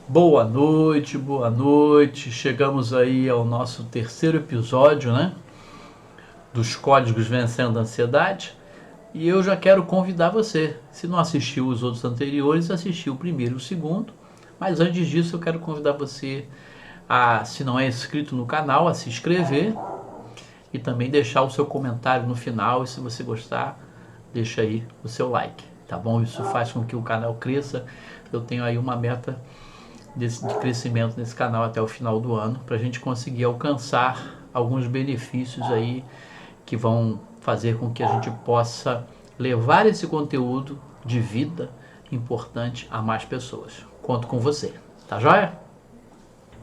Boa noite, boa noite. Chegamos aí ao nosso terceiro episódio, né? Dos Códigos Vencendo a Ansiedade. E eu já quero convidar você, se não assistiu os outros anteriores, assistiu o primeiro e o segundo. Mas antes disso, eu quero convidar você a, se não é inscrito no canal, a se inscrever e também deixar o seu comentário no final. E se você gostar, deixa aí o seu like, tá bom? Isso faz com que o canal cresça. Eu tenho aí uma meta de crescimento nesse canal até o final do ano, para a gente conseguir alcançar alguns benefícios aí que vão fazer com que a gente possa levar esse conteúdo de vida importante a mais pessoas. Conto com você, tá joia?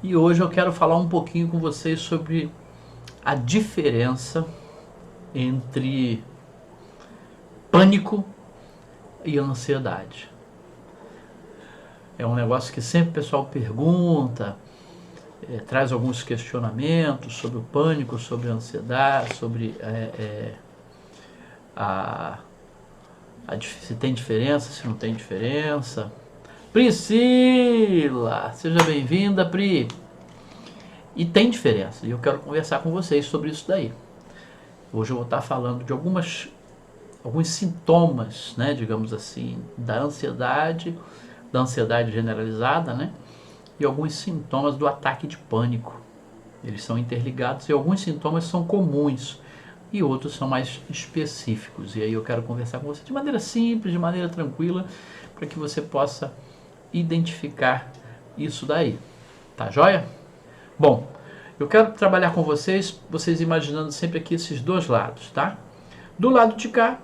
E hoje eu quero falar um pouquinho com vocês sobre a diferença entre pânico e ansiedade. É um negócio que sempre o pessoal pergunta, traz alguns questionamentos sobre o pânico, sobre a ansiedade, sobre se tem diferença, se não tem diferença. Priscila, seja bem-vinda, Pri. E tem diferença, e eu quero conversar com vocês sobre isso daí. Hoje eu vou estar falando de alguns sintomas, né, digamos assim, da ansiedade generalizada, né, e alguns sintomas do ataque de pânico. Eles são interligados e alguns sintomas são comuns e outros são mais específicos. E aí eu quero conversar com você de maneira simples, de maneira tranquila, para que você possa identificar isso daí. Tá joia? Bom, eu quero trabalhar com vocês imaginando sempre aqui esses dois lados, tá? Do lado de cá,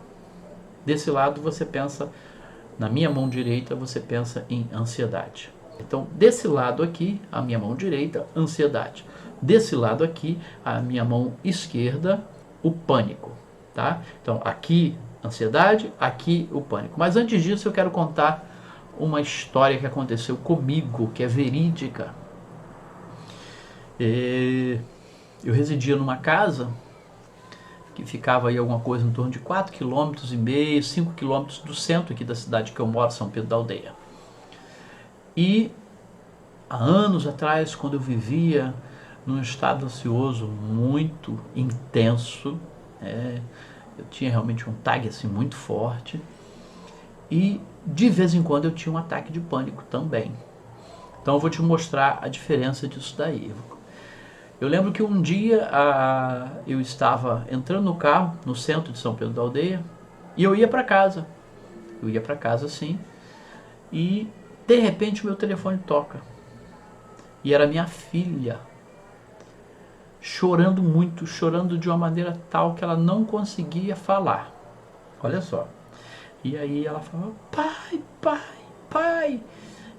desse lado você pensa, na minha mão direita você pensa em ansiedade. Então, desse lado aqui, a minha mão direita, ansiedade. Desse lado aqui, a minha mão esquerda, o pânico, tá? Então, aqui, ansiedade, aqui, o pânico. Mas antes disso, eu quero contar uma história que aconteceu comigo, que é verídica. Eu residia numa casa que ficava aí alguma coisa em torno de 4,5 km, 5 km do centro aqui da cidade que eu moro, São Pedro da Aldeia. E há anos atrás, quando eu vivia num estado ansioso muito intenso, eu tinha realmente um tag assim muito forte, e de vez em quando eu tinha um ataque de pânico também. Então eu vou te mostrar a diferença disso daí. Eu lembro que um dia eu estava entrando no carro no centro de São Pedro da Aldeia e eu ia para casa. Eu ia para casa sim, e de repente o meu telefone toca. E era minha filha, chorando muito, chorando de uma maneira tal que ela não conseguia falar. Olha só. E aí ela falava, pai, pai, pai.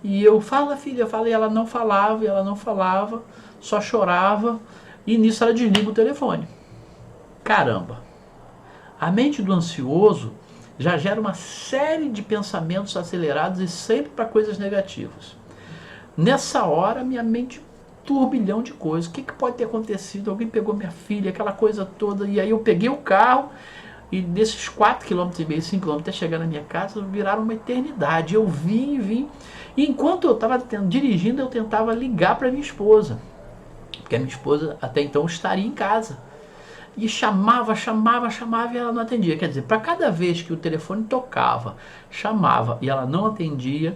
E eu, fala filha, fala. E ela não falava, só chorava. E nisso ela desliga o telefone. Caramba. A mente do ansioso já gera uma série de pensamentos acelerados e sempre para coisas negativas. Nessa hora, minha mente turbilhão de coisas. O que pode ter acontecido? Alguém pegou minha filha, aquela coisa toda. E aí eu peguei o carro e desses 4,5 km, 5 km até chegar na minha casa, viraram uma eternidade. Eu vim. E enquanto eu estava dirigindo, eu tentava ligar para minha esposa. Porque a minha esposa até então estaria em casa. E chamava e ela não atendia. Quer dizer, para cada vez que o telefone tocava, chamava e ela não atendia,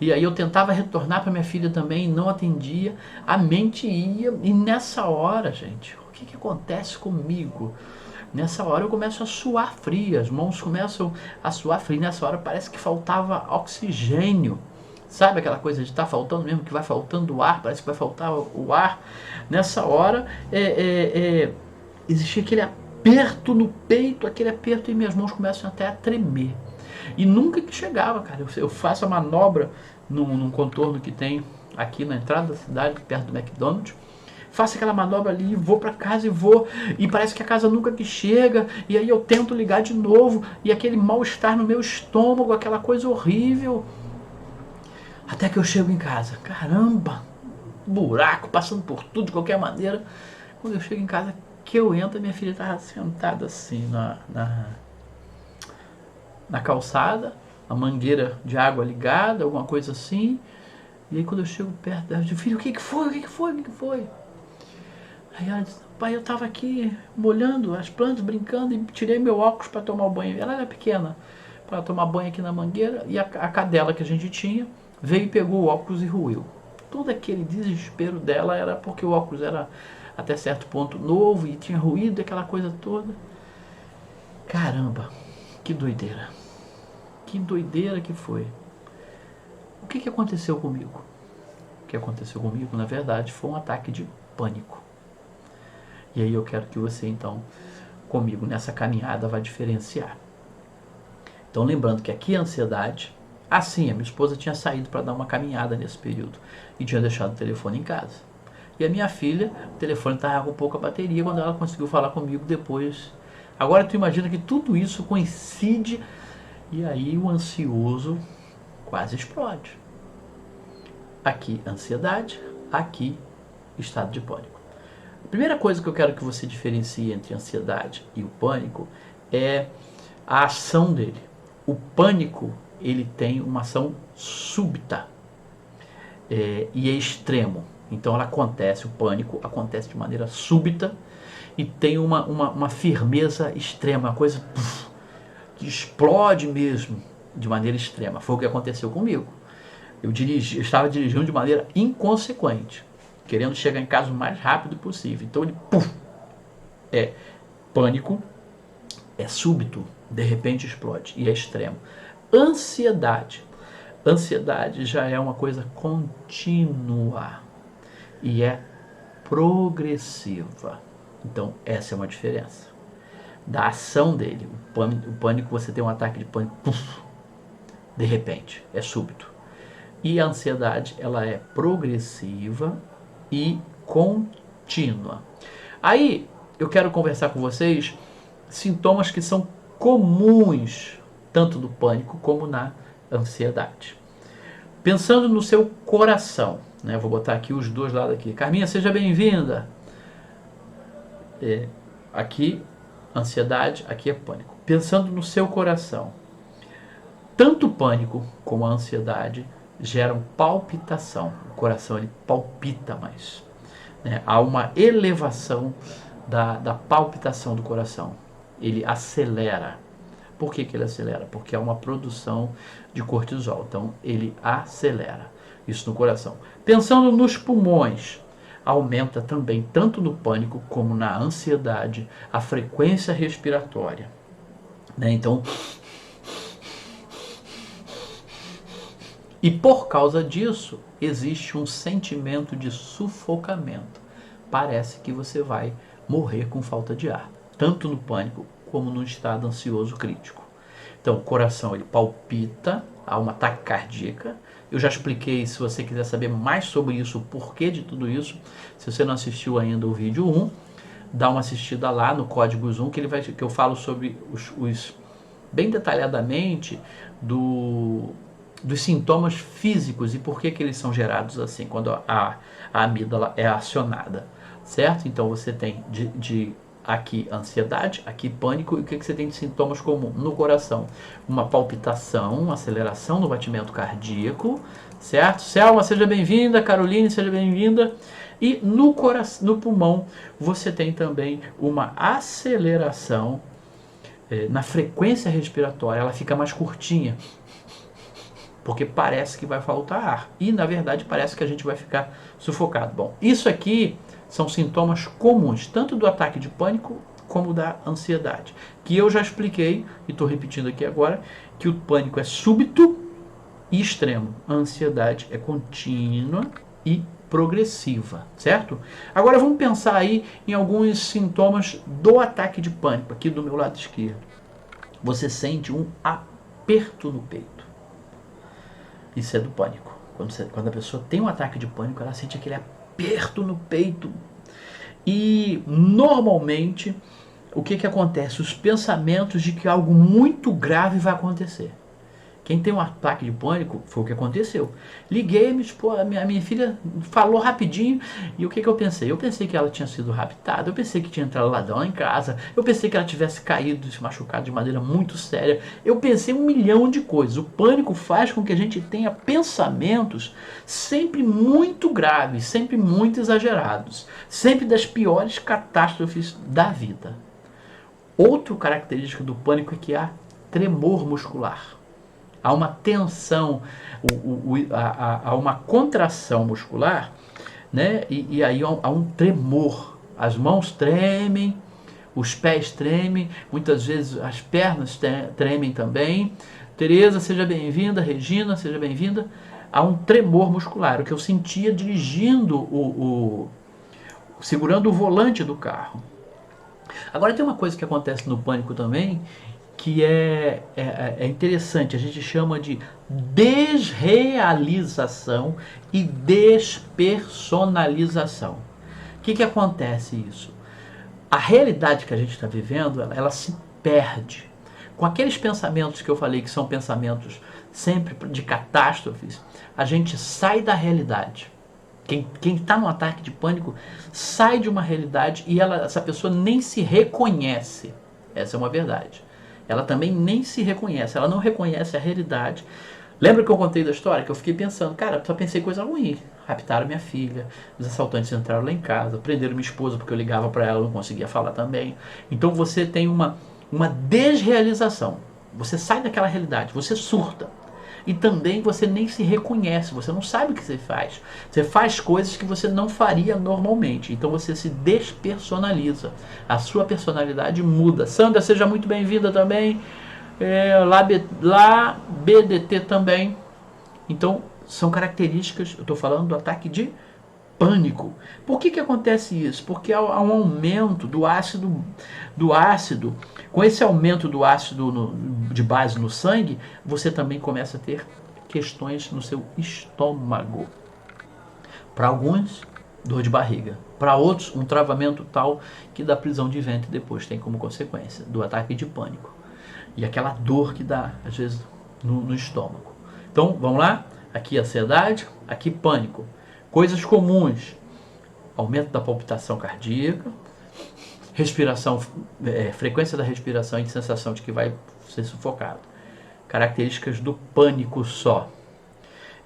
e aí eu tentava retornar para minha filha também e não atendia, a mente ia. E nessa hora, gente, o que acontece comigo? Nessa hora eu começo a suar frio, as mãos começam a suar frio. Nessa hora parece que faltava oxigênio. Sabe aquela coisa de estar faltando mesmo, que vai faltando o ar, parece que vai faltar o ar. Nessa hora existia aquele aperto no peito, aquele aperto, e minhas mãos começam até a tremer. E nunca que chegava, cara. Eu faço a manobra num contorno que tem aqui na entrada da cidade, perto do McDonald's. Faço aquela manobra ali, vou para casa e parece que a casa nunca que chega, e aí eu tento ligar de novo, e aquele mal-estar no meu estômago, aquela coisa horrível. Até que eu chego em casa, caramba, buraco, passando por tudo de qualquer maneira. Quando eu chego em casa, que eu entro, minha filha estava sentada assim na calçada, a mangueira de água ligada, alguma coisa assim, E aí quando eu chego perto dela, eu digo, filho, o que que foi? O que que foi? O que que foi? Aí ela disse, pai, eu estava aqui molhando as plantas, brincando, e tirei meu óculos para tomar banho. Ela era pequena, para tomar banho aqui na mangueira, e a cadela que a gente tinha veio e pegou o óculos e ruiu. Todo aquele desespero dela era porque o óculos era até certo ponto novo e tinha ruído, aquela coisa toda. Caramba, que doideira. Que doideira que foi. O que aconteceu comigo? O que aconteceu comigo, na verdade, foi um ataque de pânico. E aí eu quero que você, então, comigo nessa caminhada vai diferenciar. Então, lembrando que aqui a ansiedade, assim, a minha esposa tinha saído para dar uma caminhada nesse período e tinha deixado o telefone em casa. E a minha filha, o telefone estava com pouca bateria quando ela conseguiu falar comigo depois. Agora tu imagina que tudo isso coincide e aí o ansioso quase explode. Aqui ansiedade, aqui estado de pânico. A primeira coisa que eu quero que você diferencie entre a ansiedade e o pânico é a ação dele. O pânico, ele tem uma ação súbita e é extremo. Então ela acontece, o pânico acontece de maneira súbita e tem uma firmeza extrema, uma coisa que explode mesmo de maneira extrema. Foi o que aconteceu comigo. Eu estava dirigindo de maneira inconsequente, querendo chegar em casa o mais rápido possível. Então ele é pânico, é súbito, de repente explode e é extremo. Ansiedade. Ansiedade já é uma coisa contínua e é progressiva. Então essa é uma diferença da ação dele. O pânico, você tem um ataque de pânico, de repente, é súbito. E a ansiedade, ela é progressiva e contínua. Aí, eu quero conversar com vocês sintomas que são comuns, tanto do pânico como na ansiedade. Pensando no seu coração, né? Vou botar aqui os dois lados aqui. Carminha, seja bem-vinda. Aqui, ansiedade, aqui é pânico. Pensando no seu coração, tanto o pânico como a ansiedade geram palpitação. O coração ele palpita mais. Né? Há uma elevação da palpitação do coração. Ele acelera. Por que ele acelera? Porque há uma produção de cortisol. Então ele acelera isso no coração. Pensando nos pulmões, aumenta também, tanto no pânico como na ansiedade, a frequência respiratória. Né? Então, e por causa disso, existe um sentimento de sufocamento. Parece que você vai morrer com falta de ar, tanto no pânico como no estado ansioso crítico. Então, o coração ele palpita, há uma taquicardia. Eu já expliquei, se você quiser saber mais sobre isso, o porquê de tudo isso, se você não assistiu ainda o vídeo 1, dá uma assistida lá no código Zoom, que eu falo sobre os bem detalhadamente dos sintomas físicos e por que eles são gerados assim, quando a amígdala é acionada, certo? Então você tem aqui ansiedade, aqui pânico, e o que você tem de sintomas comuns no coração? Uma palpitação, uma aceleração no batimento cardíaco, certo? Selma, seja bem-vinda, Caroline, seja bem-vinda. E no pulmão você tem também uma aceleração na frequência respiratória, ela fica mais curtinha, porque parece que vai faltar ar. E, na verdade, parece que a gente vai ficar sufocado. Bom, isso aqui são sintomas comuns, tanto do ataque de pânico como da ansiedade. Que eu já expliquei, e estou repetindo aqui agora, que o pânico é súbito e extremo. A ansiedade é contínua e progressiva, certo? Agora vamos pensar aí em alguns sintomas do ataque de pânico, aqui do meu lado esquerdo. Você sente um aperto no peito. Isso é do pânico. Quando a pessoa tem um ataque de pânico, ela sente aquele aperto no peito. E normalmente, o que acontece? Os pensamentos de que algo muito grave vai acontecer. Quem tem um ataque de pânico, foi o que aconteceu. Liguei, a minha filha falou rapidinho, e o que eu pensei? Eu pensei que ela tinha sido raptada, eu pensei que tinha entrado ladrão lá em casa, eu pensei que ela tivesse caído, se machucado de maneira muito séria, eu pensei 1 milhão de coisas. O pânico faz com que a gente tenha pensamentos sempre muito graves, sempre muito exagerados, sempre das piores catástrofes da vida. Outra característica do pânico é que há tremor muscular. Há uma tensão, há uma contração muscular, né? E aí há um tremor. As mãos tremem, os pés tremem, muitas vezes as pernas tremem também. Tereza, seja bem-vinda. Regina, seja bem-vinda. Há um tremor muscular, o que eu sentia dirigindo, segurando o volante do carro. Agora tem uma coisa que acontece no pânico também, que é interessante, a gente chama de desrealização e despersonalização. O que acontece isso? A realidade que a gente está vivendo, ela se perde. Com aqueles pensamentos que eu falei que são pensamentos sempre de catástrofes, a gente sai da realidade. Quem está no ataque de pânico sai de uma realidade e essa pessoa nem se reconhece. Essa é uma verdade. Ela também nem se reconhece, ela não reconhece a realidade. Lembra que eu contei da história? Que eu fiquei pensando, cara, só pensei coisa ruim. Raptaram minha filha, os assaltantes entraram lá em casa, prenderam minha esposa porque eu ligava para ela, não conseguia falar também. Então você tem uma desrealização. Você sai daquela realidade, você surta. E também você nem se reconhece, você não sabe o que você faz. Você faz coisas que você não faria normalmente. Então você se despersonaliza. A sua personalidade muda. Sandra, seja muito bem-vinda também. Lá BDT também. Então são características, eu estou falando do ataque de pânico. Por que acontece isso? Porque há um aumento do ácido. Com esse aumento do ácido de base no sangue, você também começa a ter questões no seu estômago. Para alguns, dor de barriga. Para outros, um travamento tal que dá prisão de ventre depois, tem como consequência do ataque de pânico. E aquela dor que dá, às vezes, no estômago. Então, vamos lá? Aqui ansiedade, aqui pânico. Coisas comuns: aumento da palpitação cardíaca, respiração, frequência da respiração e sensação de que vai ser sufocado. Características do pânico só.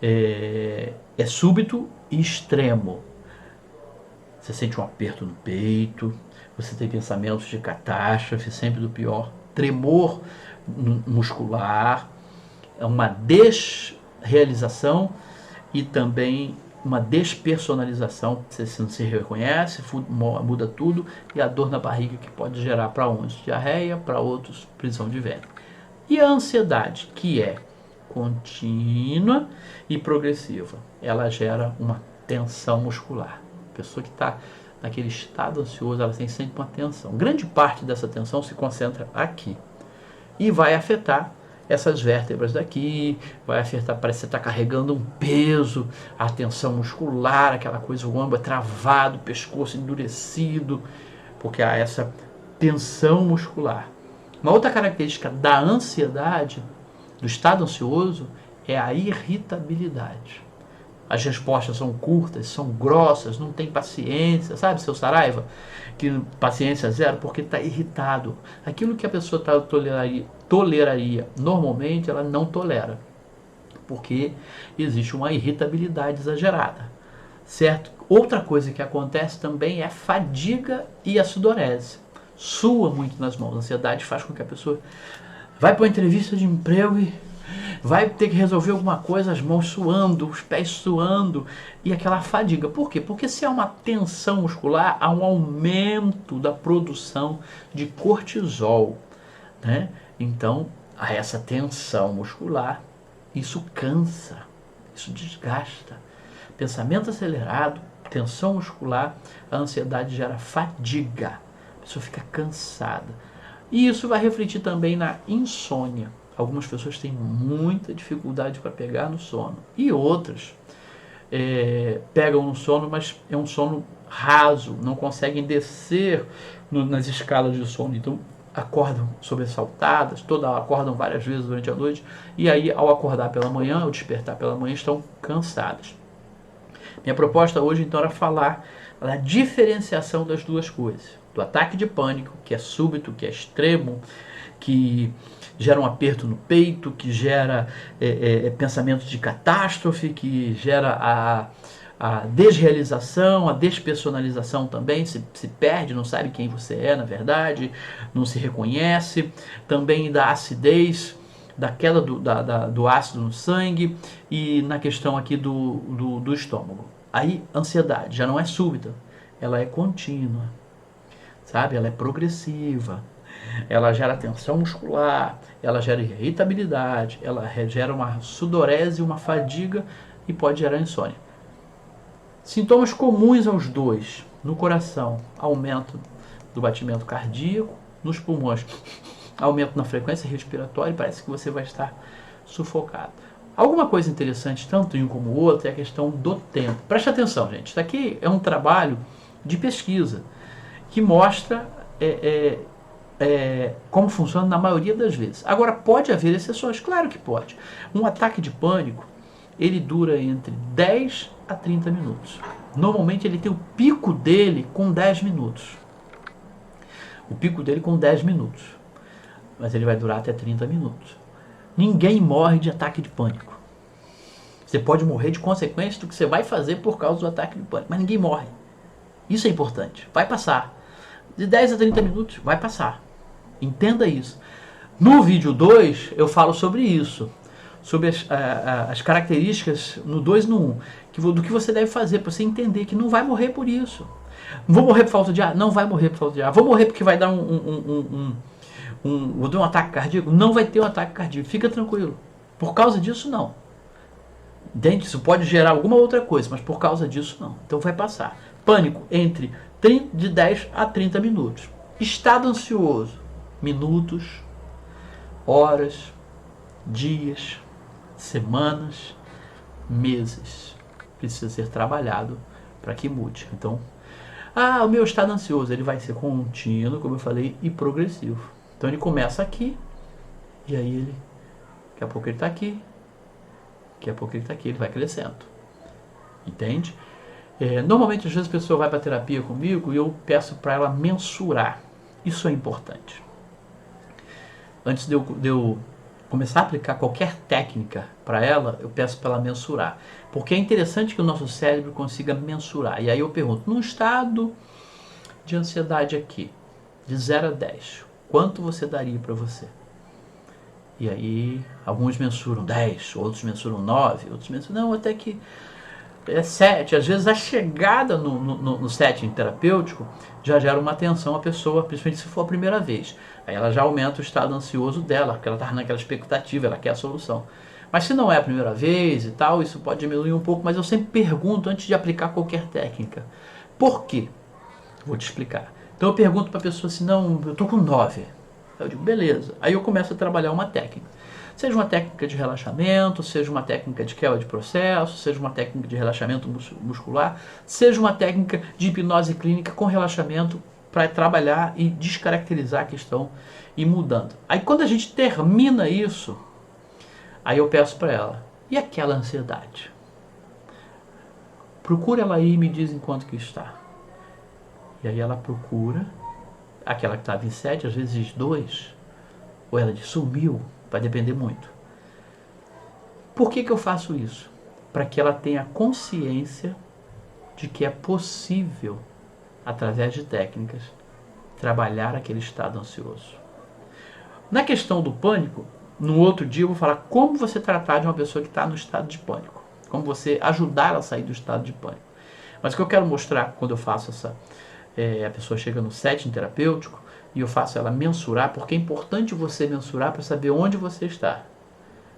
É súbito e extremo. Você sente um aperto no peito, você tem pensamentos de catástrofe, sempre do pior. Tremor muscular, uma desrealização e também uma despersonalização. Você não se reconhece, muda tudo, e a dor na barriga que pode gerar para uns diarreia, para outros prisão de ventre. E a ansiedade, que é contínua e progressiva, ela gera uma tensão muscular. A pessoa que está naquele estado ansioso, ela tem sempre uma tensão. Grande parte dessa tensão se concentra aqui e vai afetar essas vértebras daqui, vai afetar, parece que você está carregando um peso, a tensão muscular, aquela coisa, o ombro é travado, o pescoço endurecido, porque há essa tensão muscular. Uma outra característica da ansiedade, do estado ansioso, é a irritabilidade. As respostas são curtas, são grossas, não tem paciência, sabe, seu Saraiva? Que paciência zero porque está irritado. Aquilo que a pessoa toleraria normalmente, ela não tolera, porque existe uma irritabilidade exagerada, certo? Outra coisa que acontece também é a fadiga e a sudorese. Sua muito nas mãos. A ansiedade faz com que a pessoa vai para uma entrevista de emprego e vai ter que resolver alguma coisa, as mãos suando, os pés suando, e aquela fadiga. Por quê? Porque se há uma tensão muscular, há um aumento da produção de cortisol, né? Então, há essa tensão muscular, isso cansa, isso desgasta. Pensamento acelerado, tensão muscular, a ansiedade gera fadiga, a pessoa fica cansada. E isso vai refletir também na insônia. Algumas pessoas têm muita dificuldade para pegar no sono. E outras pegam no sono, mas é um sono raso, não conseguem descer nas escalas de sono. Então, acordam sobressaltadas, acordam várias vezes durante a noite, e aí ao acordar pela manhã, ao despertar pela manhã, estão cansadas. Minha proposta hoje então era falar da diferenciação das duas coisas, do ataque de pânico, que é súbito, que é extremo, que gera um aperto no peito, que gera pensamento de catástrofe, que gera a desrealização, a despersonalização também, se perde, não sabe quem você é na verdade, não se reconhece, também da acidez, da queda do ácido no sangue e na questão aqui do estômago. Aí, ansiedade já não é súbita, ela é contínua, sabe? Ela é progressiva, ela gera tensão muscular, ela gera irritabilidade, ela gera uma sudorese, uma fadiga e pode gerar insônia. Sintomas comuns aos dois: no coração, aumento do batimento cardíaco, nos pulmões, aumento na frequência respiratória e parece que você vai estar sufocado. Alguma coisa interessante, tanto em um como o outro, é a questão do tempo. Preste atenção, gente. Isso aqui é um trabalho de pesquisa que mostra como funciona na maioria das vezes. Agora, pode haver exceções? Claro que pode. Um ataque de pânico, ele dura entre 10 a 30 minutos. Normalmente ele tem o pico dele com 10 minutos. O pico dele com 10 minutos. Mas ele vai durar até 30 minutos. Ninguém morre de ataque de pânico. Você pode morrer de consequência do que você vai fazer por causa do ataque de pânico, mas ninguém morre. Isso é importante. Vai passar. De 10 a 30 minutos, vai passar. Entenda isso. No vídeo 2, eu falo sobre isso. Sobre as características no 2 e no 1. Do que você deve fazer para você entender que não vai morrer por isso. Vou morrer por falta de ar? Não vai morrer por falta de ar. Vou morrer porque vai dar vou ter um ataque cardíaco? Não vai ter um ataque cardíaco. Fica tranquilo. Por causa disso, não. Entende? Isso pode gerar alguma outra coisa, mas por causa disso, não. Então vai passar. Pânico entre de 10 a 30 minutos. Estado ansioso, minutos, horas, dias, semanas, meses. Precisa ser trabalhado para que mude. Então, o meu estado ansioso, ele vai ser contínuo, como eu falei, e progressivo. Então ele começa aqui, e aí daqui a pouco ele está aqui, daqui a pouco ele está aqui, ele vai crescendo. Entende? Normalmente, às vezes, a pessoa vai para a terapia comigo e eu peço para ela mensurar. Isso é importante. Antes de eu começar a aplicar qualquer técnica para ela, eu peço para ela mensurar. Porque é interessante que o nosso cérebro consiga mensurar. E aí eu pergunto, num estado de ansiedade aqui, de 0 a 10, quanto você daria para você? E aí, alguns mensuram 10, outros mensuram 9, outros mensuram... Não, até que é 7. Às vezes a chegada no setting terapêutico já gera uma tensão à pessoa, principalmente se for a primeira vez. Aí ela já aumenta o estado ansioso dela, porque ela está naquela expectativa, ela quer a solução. Mas se não é a primeira vez e tal, isso pode diminuir um pouco, mas eu sempre pergunto antes de aplicar qualquer técnica. Por quê? Vou te explicar. Então eu pergunto para a pessoa assim, não, eu estou com 9. Eu digo, beleza. Aí eu começo a trabalhar uma técnica. Seja uma técnica de relaxamento, seja uma técnica de quebra de processo, seja uma técnica de relaxamento muscular, seja uma técnica de hipnose clínica com relaxamento para trabalhar e descaracterizar a questão e ir mudando. Aí quando a gente termina isso, aí eu peço para ela, e aquela ansiedade? Procura ela aí e me diz em quanto que está. E aí ela procura, aquela que estava em 7, às vezes 2, ou ela diz, sumiu. Vai depender muito. Por que eu faço isso? Para que ela tenha consciência de que é possível, através de técnicas, trabalhar aquele estado ansioso. Na questão do pânico, no outro dia eu vou falar como você tratar de uma pessoa que está no estado de pânico. Como você ajudar ela a sair do estado de pânico. Mas o que eu quero mostrar quando eu faço a pessoa chega no setting terapêutico, e eu faço ela mensurar, porque é importante você mensurar para saber onde você está.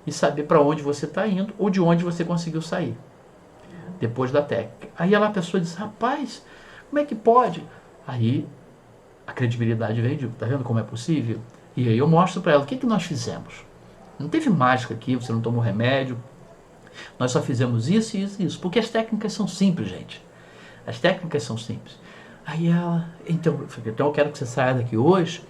E saber para onde você está indo, ou de onde você conseguiu sair. Depois da técnica. Aí a pessoa diz, rapaz, como é que pode? Aí a credibilidade vem de, tá vendo como é possível? E aí eu mostro para ela, o que nós fizemos? Não teve mágica aqui, você não tomou remédio. Nós só fizemos isso, isso e isso. Porque as técnicas são simples, gente. As técnicas são simples. Aí ela, então eu quero que você saia daqui hoje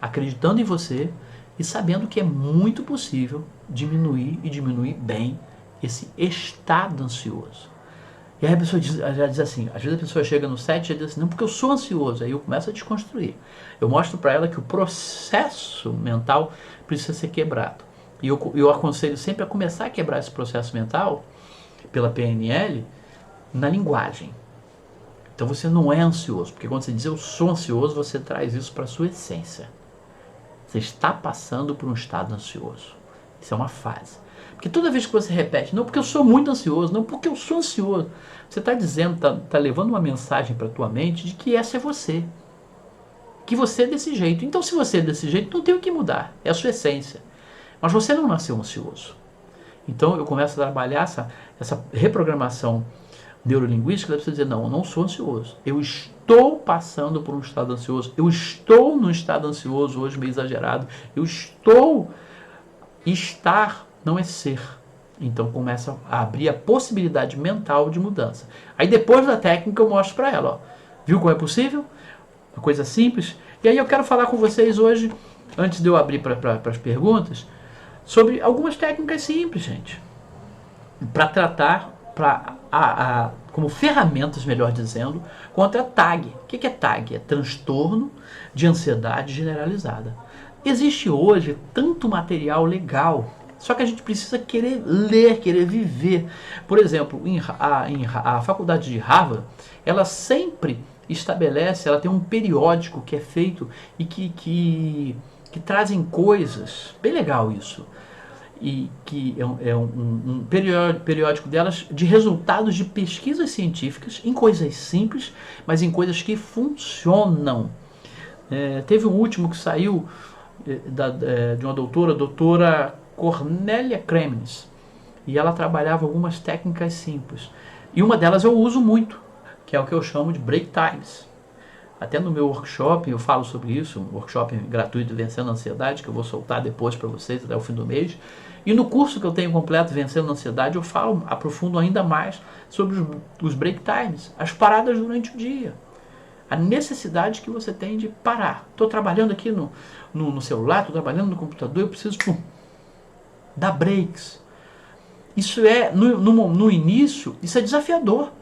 acreditando em você e sabendo que é muito possível diminuir e diminuir bem esse estado ansioso. E aí a pessoa já diz assim, às vezes a pessoa chega no site e diz assim, não, porque eu sou ansioso. Aí eu começo a desconstruir. Eu mostro para ela que o processo mental precisa ser quebrado. E eu aconselho sempre a começar a quebrar esse processo mental pela PNL na linguagem. Então você não é ansioso, porque quando você diz eu sou ansioso, você traz isso para a sua essência. Você está passando por um estado ansioso. Isso é uma fase. Porque toda vez que você repete, não porque eu sou muito ansioso, não porque eu sou ansioso, você está dizendo, está levando uma mensagem para a tua mente de que essa é você. Que você é desse jeito. Então se você é desse jeito, não tem o que mudar. É a sua essência. Mas você não nasceu ansioso. Então eu começo a trabalhar essa reprogramação neurolinguística, deve dizer, não, eu não sou ansioso. Eu estou passando por um estado ansioso. Eu estou num estado ansioso hoje meio exagerado. Eu estou... Estar não é ser. Então começa a abrir a possibilidade mental de mudança. Aí depois da técnica eu mostro para ela. Ó. Viu como é possível? Uma coisa simples. E aí eu quero falar com vocês hoje, antes de eu abrir para as perguntas, sobre algumas técnicas simples, gente. Para tratar, como ferramentas, melhor dizendo, contra a TAG. O que é TAG? É transtorno de ansiedade generalizada. Existe hoje tanto material legal, só que a gente precisa querer ler, querer viver. Por exemplo, a faculdade de Harvard, ela sempre estabelece, ela tem um periódico que é feito e que trazem coisas, bem legal isso, e que é um periódico delas de resultados de pesquisas científicas em coisas simples, mas em coisas que funcionam. Teve um último que saiu de uma doutora Cornélia Kremens, e ela trabalhava algumas técnicas simples. E uma delas eu uso muito, que é o que eu chamo de break times. Até no meu workshop eu falo sobre isso, um workshop gratuito Vencendo a Ansiedade, que eu vou soltar depois para vocês até o fim do mês. E no curso que eu tenho completo Vencendo a Ansiedade, eu aprofundo ainda mais sobre os break times, as paradas durante o dia. A necessidade que você tem de parar. Estou trabalhando aqui no celular, estou trabalhando no computador, eu preciso dar breaks. Isso é, no início, isso é desafiador.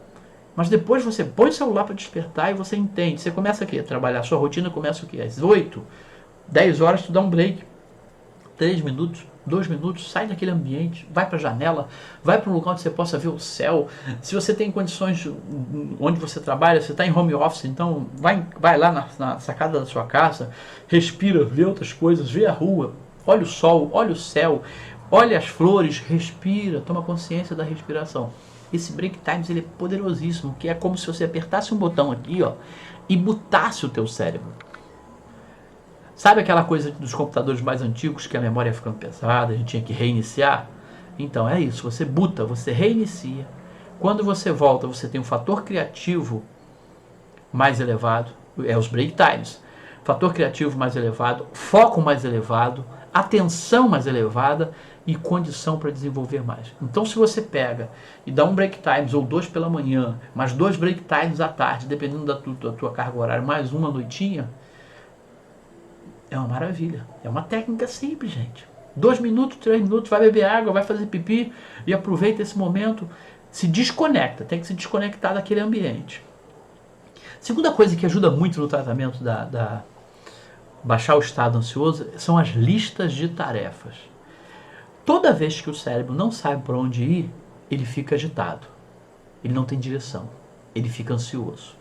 Mas depois você põe o celular para despertar e você entende. Você começa aqui a trabalhar, sua rotina começa o quê? Às 8, 10 horas tu dá um break. 3 minutos, 2 minutos, sai daquele ambiente, vai para a janela, vai para um lugar onde você possa ver o céu. Se você tem condições onde você trabalha, você está em home office, então vai lá na sacada da sua casa, respira, vê outras coisas, vê a rua, olha o sol, olha o céu, olha as flores, respira, toma consciência da respiração. Esse break times ele é poderosíssimo, que é como se você apertasse um botão aqui, ó, e botasse o teu cérebro. Sabe aquela coisa dos computadores mais antigos que a memória ia ficando pesada, a gente tinha que reiniciar? Então é isso, você buta, você reinicia. Quando você volta, você tem um fator criativo mais elevado, é os break times. Fator criativo mais elevado, foco mais elevado, atenção mais elevada e condição para desenvolver mais. Então se você pega e dá um break times ou 2 pela manhã, mais 2 break times à tarde, dependendo da tua carga horária, mais uma noitinha, é uma maravilha. É uma técnica simples, gente. 2 minutos, 3 minutos, vai beber água, vai fazer pipi e aproveita esse momento. Se desconecta, tem que se desconectar daquele ambiente. Segunda coisa que ajuda muito no tratamento baixar o estado ansioso são as listas de tarefas. Toda vez que o cérebro não sabe para onde ir, ele fica agitado. Ele não tem direção. Ele fica ansioso.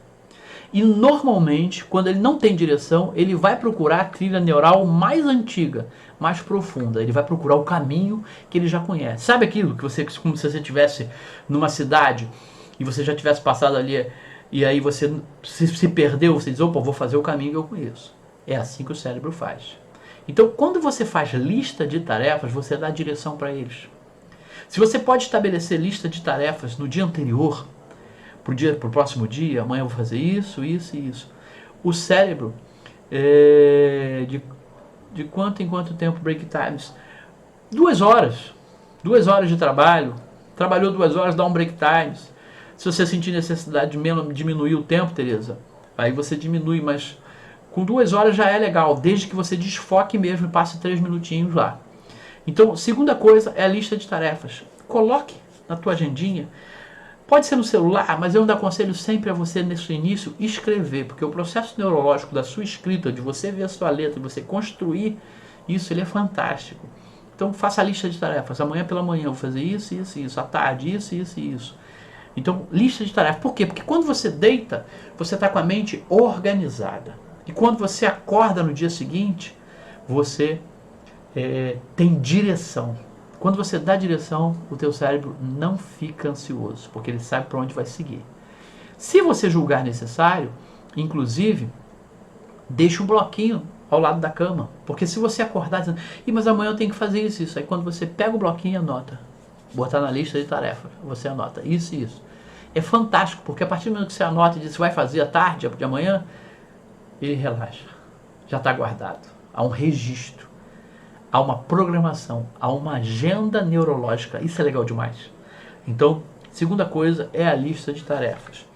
E normalmente, quando ele não tem direção, ele vai procurar a trilha neural mais antiga, mais profunda. Ele vai procurar o caminho que ele já conhece. Sabe aquilo que você, como se você estivesse numa cidade e você já tivesse passado ali e aí você se perdeu, você diz, opa, vou fazer o caminho que eu conheço. É assim que o cérebro faz. Então, quando você faz lista de tarefas, você dá direção para eles. Se você pode estabelecer lista de tarefas no dia anterior, para o próximo dia, amanhã eu vou fazer isso, isso e isso. O cérebro, de quanto em quanto tempo break times? 2 horas. 2 horas de trabalho. Trabalhou 2 horas, dá um break times. Se você sentir necessidade de diminuir o tempo, Tereza, aí você diminui, mas Com 2 horas já é legal, desde que você desfoque mesmo e passe 3 minutinhos lá. Então, segunda coisa é a lista de tarefas. Coloque na tua agendinha. Pode ser no celular, mas eu ainda aconselho sempre a você, nesse início, escrever, porque o processo neurológico da sua escrita, de você ver a sua letra, de você construir isso, ele é fantástico. Então, faça a lista de tarefas. Amanhã pela manhã eu vou fazer isso, isso, isso. À tarde, isso, isso e isso. Então, lista de tarefas. Por quê? Porque quando você deita, você está com a mente organizada. E quando você acorda no dia seguinte, você tem direção. Quando você dá direção, o teu cérebro não fica ansioso, porque ele sabe para onde vai seguir. Se você julgar necessário, inclusive, deixa um bloquinho ao lado da cama. Porque se você acordar dizendo, mas amanhã eu tenho que fazer isso, isso. Aí quando você pega o bloquinho e anota, botar na lista de tarefas, você anota isso e isso. É fantástico, porque a partir do momento que você anota e diz que vai fazer à tarde, de amanhã, ele relaxa. Já está guardado. Há um registro. Há uma programação. Há uma agenda neurológica. Isso é legal demais. Então, segunda coisa é a lista de tarefas.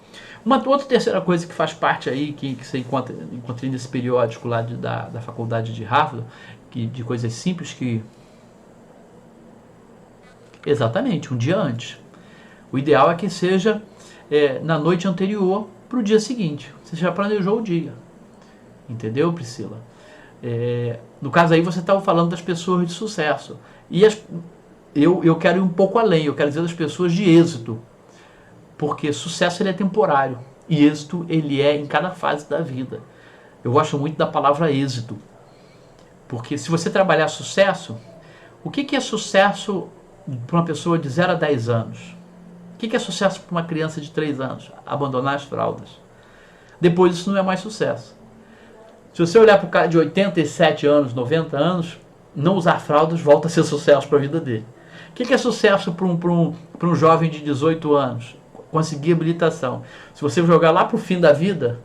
Uma outra terceira coisa que faz parte aí, que você encontra nesse periódico lá da faculdade de Harvard, de coisas simples que... Exatamente, um dia antes. O ideal é que seja na noite anterior para o dia seguinte. Você já planejou o dia. Entendeu, Priscila? No caso aí você estava falando das pessoas de sucesso. E eu quero ir um pouco além. Eu quero dizer das pessoas de êxito. Porque sucesso ele é temporário. E êxito ele é em cada fase da vida. Eu gosto muito da palavra êxito. Porque se você trabalhar sucesso... O que é sucesso para uma pessoa de 0 a 10 anos? O que é sucesso para uma criança de 3 anos? Abandonar as fraldas. Depois isso não é mais sucesso. Se você olhar para o cara de 87 anos, 90 anos, não usar fraldas volta a ser sucesso para a vida dele. O que é sucesso para um jovem de 18 anos? Conseguir habilitação. Se você jogar lá para o fim da vida,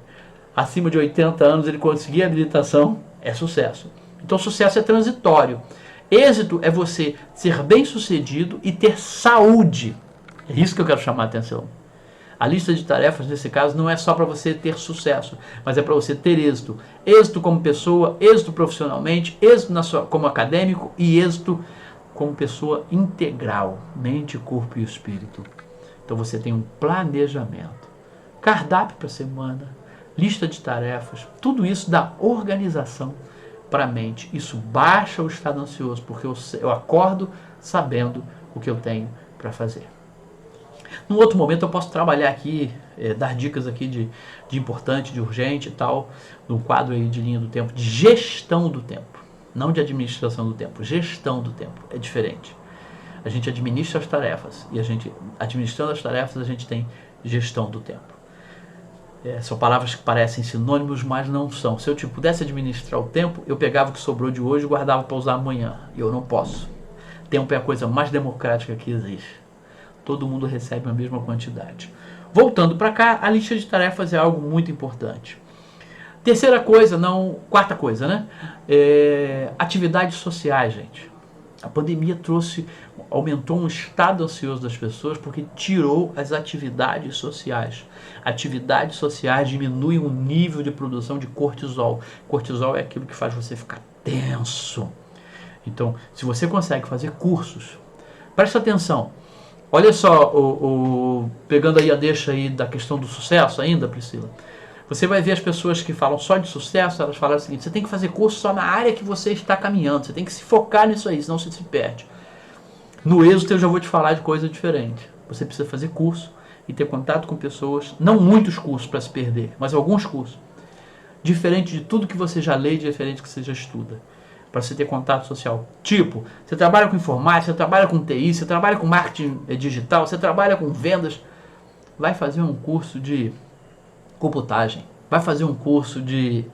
acima de 80 anos, ele conseguir habilitação, é sucesso. Então sucesso é transitório. Êxito é você ser bem sucedido e ter saúde. É isso que eu quero chamar a atenção. A lista de tarefas, nesse caso, não é só para você ter sucesso, mas é para você ter êxito. Êxito como pessoa, êxito profissionalmente, êxito como acadêmico e êxito como pessoa integral, mente, corpo e espírito. Então você tem um planejamento, cardápio para a semana, lista de tarefas, tudo isso dá organização para a mente. Isso baixa o estado ansioso, porque eu acordo sabendo o que eu tenho para fazer. Num outro momento eu posso trabalhar aqui, dar dicas aqui de importante, de urgente e tal, no quadro aí de linha do tempo, de gestão do tempo. Não de administração do tempo, gestão do tempo. É diferente. A gente administra as tarefas e administrando as tarefas, a gente tem gestão do tempo. São palavras que parecem sinônimos, mas não são. Se eu pudesse administrar o tempo, eu pegava o que sobrou de hoje e guardava para usar amanhã. E eu não posso. Tempo é a coisa mais democrática que existe. Todo mundo recebe a mesma quantidade. Voltando para cá, a lista de tarefas é algo muito importante. Quarta coisa, né? Atividades sociais, gente. A pandemia aumentou um estado ansioso das pessoas porque tirou as atividades sociais. Atividades sociais diminuem o nível de produção de cortisol. Cortisol é aquilo que faz você ficar tenso. Então, se você consegue fazer cursos, presta atenção. Olha só, pegando aí a deixa aí da questão do sucesso ainda, Priscila. Você vai ver as pessoas que falam só de sucesso, elas falam o seguinte: você tem que fazer curso só na área que você está caminhando, você tem que se focar nisso aí, senão você se perde. No êxito eu já vou te falar de coisa diferente. Você precisa fazer curso e ter contato com pessoas, não muitos cursos para se perder, mas alguns cursos. Diferente de tudo que você já lê, diferente do que você já estuda. Para você ter contato social. Tipo, você trabalha com informática, você trabalha com TI, você trabalha com marketing digital, você trabalha com vendas. Vai fazer um curso de computagem, vai fazer um curso de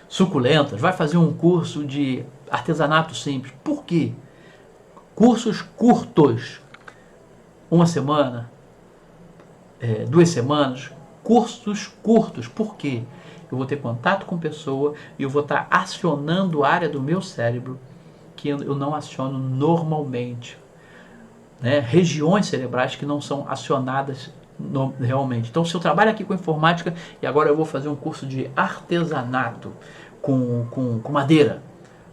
suculentas, vai fazer um curso de artesanato simples. Por quê? Cursos curtos. 1 semana, 2 semanas, cursos curtos. Por quê? Eu vou ter contato com pessoa e eu vou estar acionando a área do meu cérebro que eu não aciono normalmente. Regiões cerebrais que não são acionadas realmente. Então, se eu trabalho aqui com informática e agora eu vou fazer um curso de artesanato com madeira,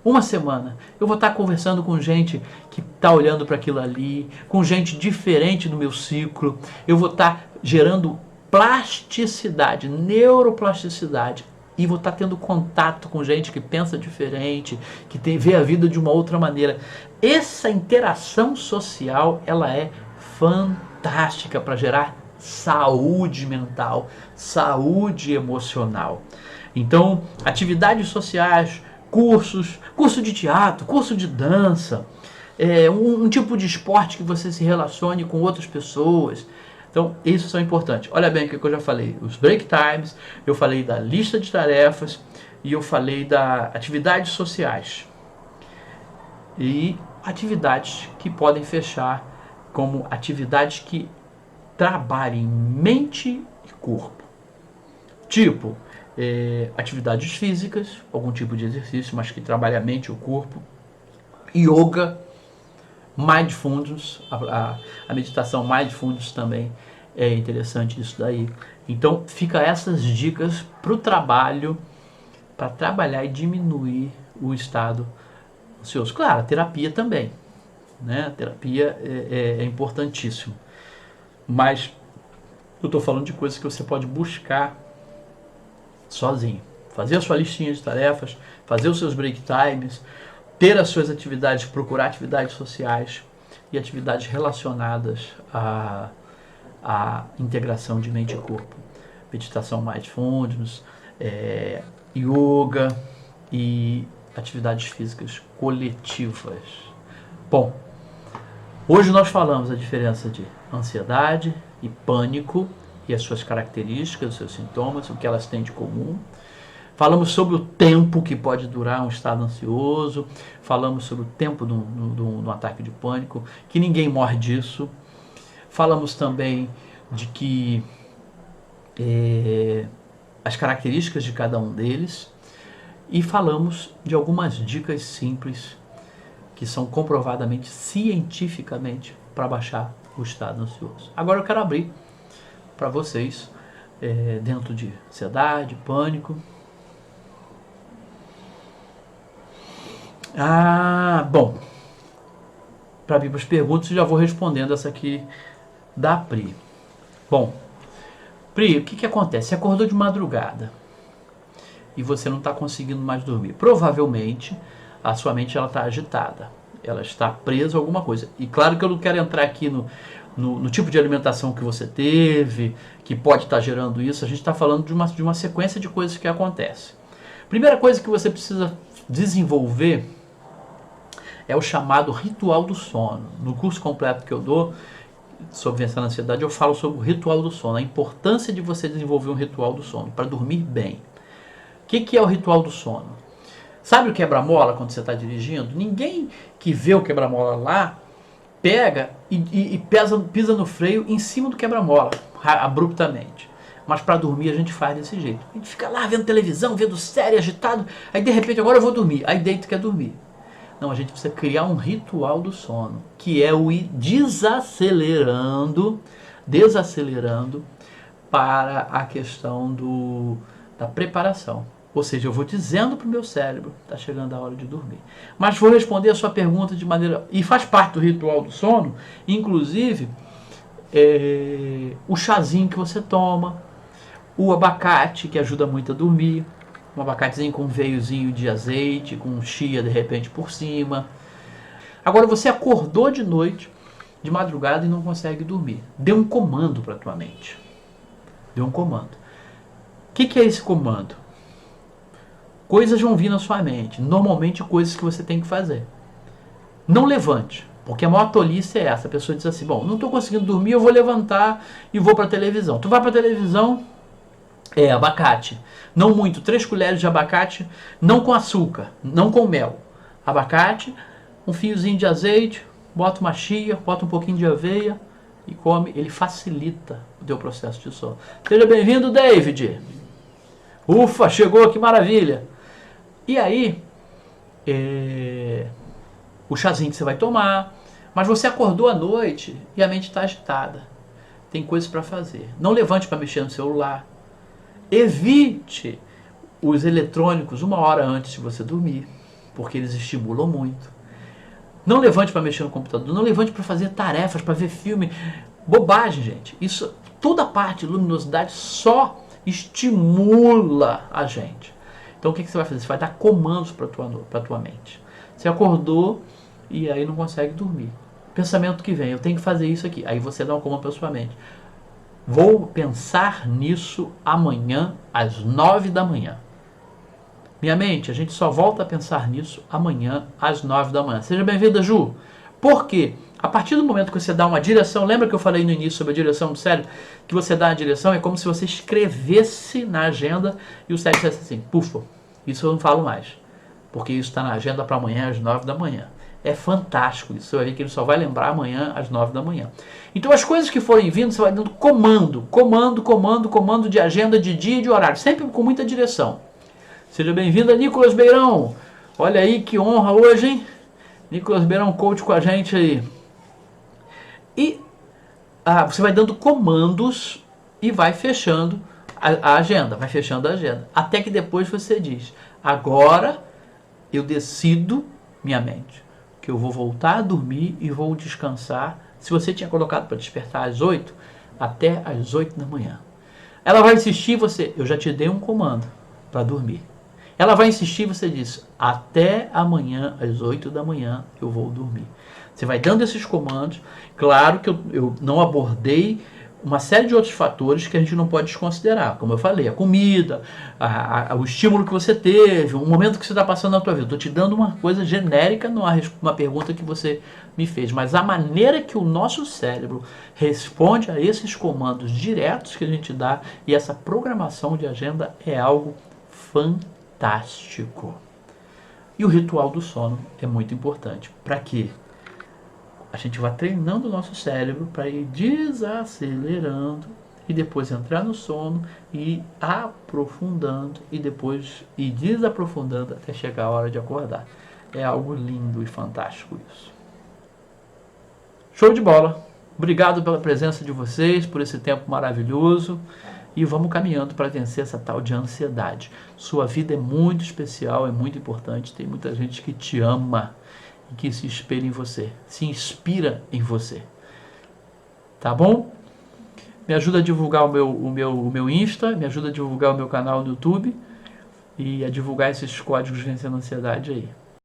uma semana, eu vou estar conversando com gente que está olhando para aquilo ali, com gente diferente do meu ciclo, eu vou estar gerando plasticidade, neuroplasticidade, e vou estar tendo contato com gente que pensa diferente, que vê a vida de uma outra maneira. Essa interação social, ela é fantástica para gerar saúde mental, saúde emocional. Então, atividades sociais, curso de teatro, curso de dança, um tipo de esporte que você se relacione com outras pessoas. Então, isso são importantes. Olha bem o que eu já falei. Os break times, eu falei da lista de tarefas e eu falei das atividades sociais. E atividades que podem fechar como atividades que trabalhem mente e corpo. Tipo, atividades físicas, algum tipo de exercício, mas que trabalhe a mente e o corpo. Yoga, mindfulness, a meditação mindfulness também é interessante isso daí. Então fica essas dicas para o trabalho, para trabalhar e diminuir o estado ansioso. Claro, a terapia também, né? A terapia é importantíssimo, mas eu estou falando de coisas que você pode buscar sozinho. Fazer a sua listinha de tarefas, fazer os seus break times, ter as suas atividades, procurar atividades sociais e atividades relacionadas à integração de mente e corpo. Meditação mindfulness, yoga e atividades físicas coletivas. Bom, hoje nós falamos a diferença de ansiedade e pânico e as suas características, os seus sintomas, o que elas têm de comum. Falamos sobre o tempo que pode durar um estado ansioso, falamos sobre o tempo do ataque de pânico, que ninguém morre disso. Falamos também de que as características de cada um deles e falamos de algumas dicas simples que são comprovadamente, cientificamente, para baixar o estado ansioso. Agora eu quero abrir para vocês, dentro de ansiedade, pânico. Bom, para vir para as perguntas, eu já vou respondendo essa aqui da Pri. Bom, Pri, o que acontece? Você acordou de madrugada e você não está conseguindo mais dormir. Provavelmente a sua mente está agitada, ela está presa a alguma coisa. E claro que eu não quero entrar aqui no tipo de alimentação que você teve, que pode estar gerando isso. A gente está falando de uma sequência de coisas que acontecem. Primeira coisa que você precisa desenvolver é o chamado ritual do sono. No curso completo que eu dou sobre Vencendo a Ansiedade, eu falo sobre o ritual do sono, a importância de você desenvolver um ritual do sono para dormir bem. O que é o ritual do sono? Sabe o quebra-mola quando você está dirigindo? Ninguém que vê o quebra-mola lá pega e pisa no freio em cima do quebra-mola, abruptamente. Mas para dormir a gente faz desse jeito. A gente fica lá vendo televisão, vendo série, agitado, aí de repente agora eu vou dormir, aí deita e quer dormir. Não, a gente precisa criar um ritual do sono, que é o ir desacelerando para a questão da preparação. Ou seja, eu vou dizendo para o meu cérebro, está chegando a hora de dormir. Mas vou responder a sua pergunta de maneira... E faz parte do ritual do sono, inclusive, o chazinho que você toma, o abacate, que ajuda muito a dormir, um abacatezinho com um veiozinho de azeite, com chia de repente por cima. Agora você acordou de noite, de madrugada e não consegue dormir. Dê um comando para a tua mente. Dê um comando. O que é esse comando? Coisas vão vir na sua mente. Normalmente coisas que você tem que fazer. Não levante. Porque a maior tolice é essa. A pessoa diz assim, bom, não estou conseguindo dormir, eu vou levantar e vou para a televisão. Tu vai para a televisão... abacate. Não muito, 3 colheres de abacate, não com açúcar, não com mel. Abacate, um fiozinho de azeite, bota uma chia, bota um pouquinho de aveia e come. Ele facilita o teu processo de sono. Seja bem-vindo, David. Ufa, chegou, que maravilha. E aí, o chazinho que você vai tomar, mas você acordou à noite e a mente está agitada. tem coisas para fazer. Não levante para mexer no celular. Evite os eletrônicos 1 hora antes de você dormir, porque eles estimulam muito. Não levante para mexer no computador, não levante para fazer tarefas, para ver filme. Bobagem, gente. Isso, toda a parte de luminosidade só estimula a gente. Então o que você vai fazer? Você vai dar comandos para a tua mente. Você acordou e aí não consegue dormir. Pensamento que vem, eu tenho que fazer isso aqui. Aí você dá um comando para sua mente. Vou pensar nisso amanhã às 9 da manhã. Minha mente, a gente só volta a pensar nisso amanhã às 9 da manhã. Seja bem-vinda, Ju. Por quê? A partir do momento que você dá uma direção, lembra que eu falei no início sobre a direção do cérebro? Que você dá a direção, é como se você escrevesse na agenda e o cérebro dissesse assim, pufa, isso eu não falo mais, porque isso está na agenda para amanhã às 9 da manhã. É fantástico isso, você vai ver que ele só vai lembrar amanhã às 9 da manhã. Então as coisas que forem vindo, você vai dando comando de agenda, de dia e de horário, sempre com muita direção. Seja bem-vinda, Nicolas Beirão. Olha aí que honra hoje, hein? Nicolas Beirão, coach com a gente aí. E você vai dando comandos e vai fechando a agenda, vai fechando a agenda. Até que depois você diz, agora eu decido, minha mente, que eu vou voltar a dormir e vou descansar. Se você tinha colocado para despertar às 8, até às 8 da manhã. Ela vai insistir, eu já te dei um comando para dormir. Ela vai insistir, você diz, até amanhã às 8 da manhã eu vou dormir. Você vai dando esses comandos. Claro que eu não abordei uma série de outros fatores que a gente não pode desconsiderar. Como eu falei, a comida, o estímulo que você teve, o momento que você está passando na tua vida. Estou te dando uma coisa genérica numa pergunta que você me fez. Mas a maneira que o nosso cérebro responde a esses comandos diretos que a gente dá e essa programação de agenda é algo fantástico. E o ritual do sono é muito importante. Para quê? A gente vai treinando o nosso cérebro para ir desacelerando e depois entrar no sono e aprofundando e depois ir desaprofundando até chegar a hora de acordar. É algo lindo e fantástico isso. Show de bola! Obrigado pela presença de vocês, por esse tempo maravilhoso. E vamos caminhando para vencer essa tal de ansiedade. Sua vida é muito especial, é muito importante. Tem muita gente que te ama e que se espelha em você, se inspira em você. Tá bom? Me ajuda a divulgar o meu Insta, me ajuda a divulgar o meu canal no YouTube e a divulgar esses códigos vencendo a ansiedade aí.